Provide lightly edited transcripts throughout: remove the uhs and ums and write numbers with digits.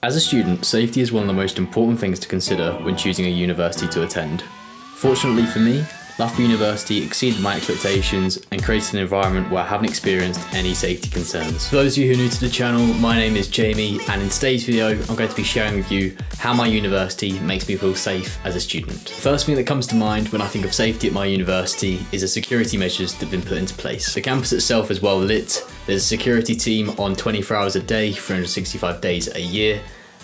As a student, safety is one of the most important things to consider when choosing a university to attend. Fortunately for me, Loughborough University exceeded my expectations and created an environment where I haven't experienced any safety concerns. For those of you who are new to the channel, my name is Jamie, and in today's video I'm going to be sharing with you how my university makes me feel safe as a student. The first thing that comes to mind when I think of safety at my university is the security measures that have been put into place. The campus itself is well lit, there's a security team on 24 hours a day, 365 days a year,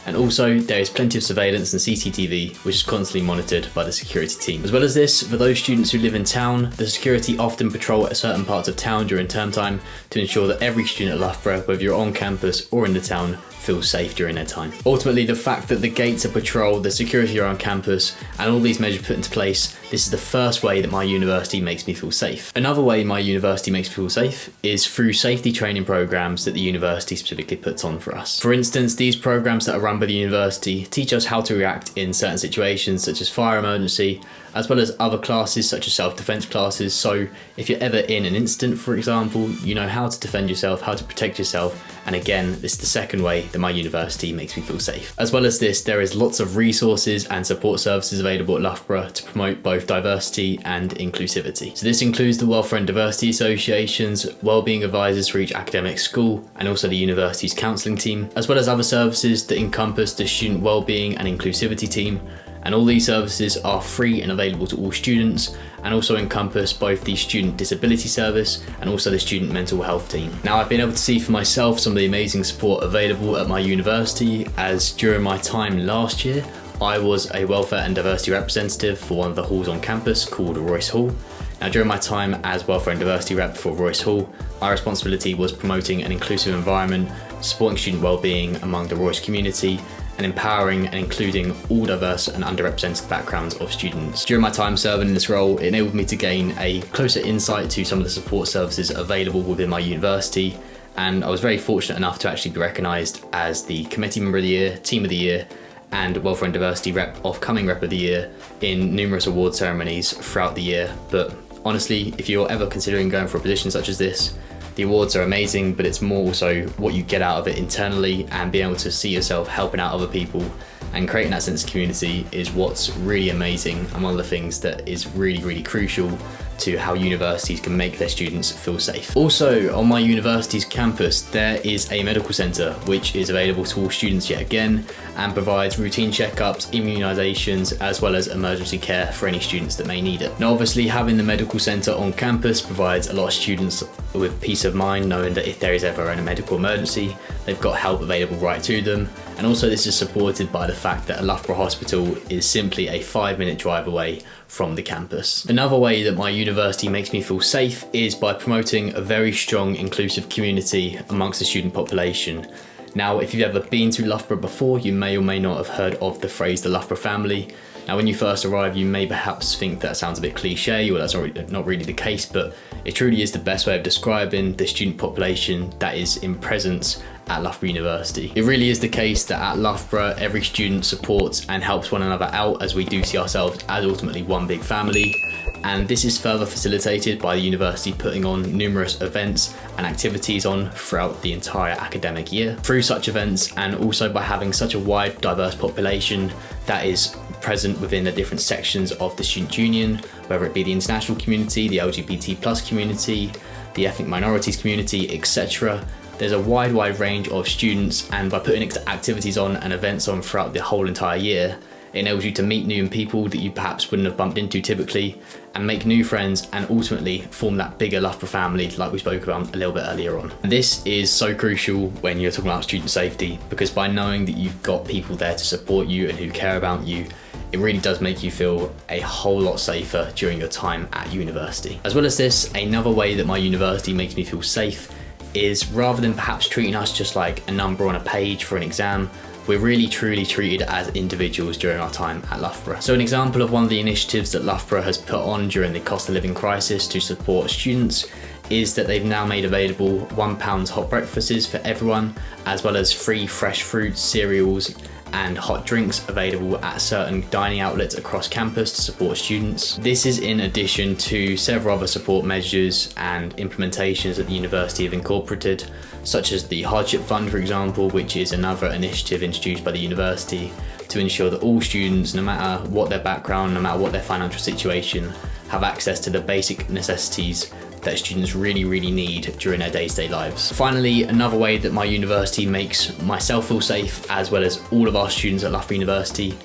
and also there is plenty of surveillance and CCTV which is constantly monitored by the security team. As well as this, for those students who live in town, the security often patrol at certain parts of town during term time to ensure that every student at Loughborough, whether you're on campus or in the town, feels safe during their time. Ultimately, the fact that the gates are patrolled, the security around campus, and all these measures put into place, this is the first way that my university makes me feel safe. Another way my university makes me feel safe is through safety training programs that the university specifically puts on for us. For instance, these programs that are run by the university teach us how to react in certain situations such as fire emergency, as well as other classes such as self-defense classes. So if you're ever in an incident, for example, you know how to defend yourself, how to protect yourself. And again, this is the second way that my university makes me feel safe. As well as this, there is lots of resources and support services available at Loughborough to promote both diversity and inclusivity. So this includes the Welfare and Diversity Associations, wellbeing advisors for each academic school, and also the university's counselling team, as well as other services that encompass the student wellbeing and inclusivity team. And all these services are free and available to all students, and also encompass both the student disability service and also the student mental health team. Now, I've been able to see for myself some of the amazing support available at my university, as during my time last year, I was a welfare and diversity representative for one of the halls on campus called Royce Hall. Now, during my time as welfare and diversity rep for Royce Hall, my responsibility was promoting an inclusive environment, supporting student wellbeing among the Royce community, and empowering and including all diverse and underrepresented backgrounds of students. During my time serving in this role, it enabled me to gain a closer insight to some of the support services available within my university, and I was very fortunate enough to actually be recognised as the Committee Member of the Year, Team of the Year, and Welfare and Diversity Coming Rep of the Year in numerous award ceremonies throughout the year. But honestly, if you're ever considering going for a position such as this, the awards are amazing, but it's more so what you get out of it internally, and being able to see yourself helping out other people and creating that sense of community is what's really amazing, and one of the things that is really, really crucial to how universities can make their students feel safe. Also, on my university's campus, there is a medical centre which is available to all students yet again, and provides routine checkups, immunisations, as well as emergency care for any students that may need it. Now, obviously, having the medical centre on campus provides a lot of students with peace of mind, knowing that if there is ever a medical emergency, they've got help available right to them. And also, this is supported by the fact that a Loughborough hospital is simply a 5-minute drive away from the campus. Another way that my university makes me feel safe is by promoting a very strong inclusive community amongst the student population. Now, if you've ever been to Loughborough before, you may or may not have heard of the phrase the Loughborough family. Now, when you first arrive, you may perhaps think that sounds a bit cliche, or that's not really the case, but it truly is the best way of describing the student population that is in presence at Loughborough University. It really is the case that at Loughborough, every student supports and helps one another out, as we do see ourselves as ultimately one big family. And this is further facilitated by the university putting on numerous events and activities on throughout the entire academic year. Through such events, and also by having such a wide, diverse population that is present within the different sections of the student union, whether it be the international community, the LGBT+ community, the ethnic minorities community, etc. There's a wide range of students, and by putting activities on and events on throughout the whole entire year, it enables you to meet new people that you perhaps wouldn't have bumped into typically, and make new friends, and ultimately form that bigger Loughborough family like we spoke about a little bit earlier on. And this is so crucial when you're talking about student safety, because by knowing that you've got people there to support you and who care about you, it really does make you feel a whole lot safer during your time at university. As well as this, another way that my university makes me feel safe is, rather than perhaps treating us just like a number on a page for an exam, we're really truly treated as individuals during our time at Loughborough. So an example of one of the initiatives that Loughborough has put on during the cost of living crisis to support students is that they've now made available £1 hot breakfasts for everyone, as well as free fresh fruits, cereals, and hot drinks available at certain dining outlets across campus to support students. This is in addition to several other support measures and implementations that the university have incorporated such as the Hardship Fund, for example, which is another initiative introduced by the university to ensure that all students, no matter what their background, no matter what their financial situation, have access to the basic necessities that students really need during their day-to-day lives. Finally, another way that my university makes myself feel safe, as well as all of our students at Loughborough University,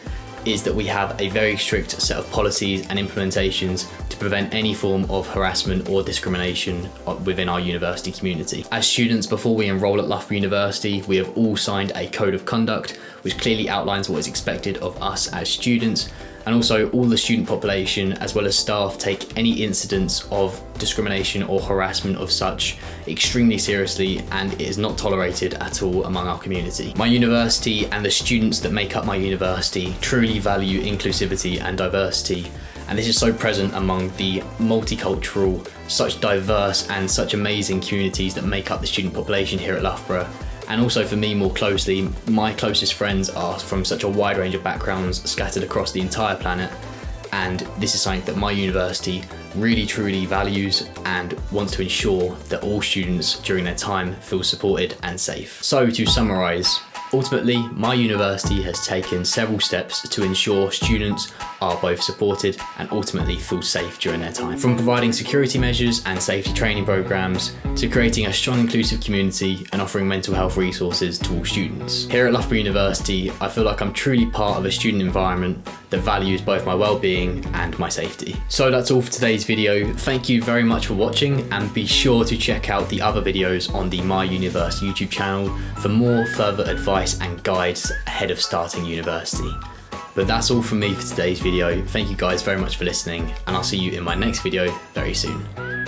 is that we have a very strict set of policies and implementations to prevent any form of harassment or discrimination within our university community. As students, before we enrol at Loughborough University, we have all signed a code of conduct which clearly outlines what is expected of us as students, and also all the student population as well as staff take any incidents of discrimination or harassment of such extremely seriously, and it is not tolerated at all among our community. My university and the students that make up my university truly value inclusivity and diversity, and this is so present among the multicultural, such diverse and such amazing communities that make up the student population here at Loughborough. And also for me more closely, my closest friends are from such a wide range of backgrounds scattered across the entire planet, and this is something that my university really truly values and wants to ensure that all students during their time feel supported and safe. So to summarise, ultimately, my university has taken several steps to ensure students are both supported and ultimately feel safe during their time. From providing security measures and safety training programs to creating a strong inclusive community and offering mental health resources to all students. Here at Loughborough University, I feel like I'm truly part of a student environment that values both my well-being and my safety. So that's all for today's video. Thank you very much for watching, and be sure to check out the other videos on the My Uni-verse YouTube channel for more further advice and guides ahead of starting university. But that's all from me for today's video. Thank you guys very much for listening, and I'll see you in my next video very soon.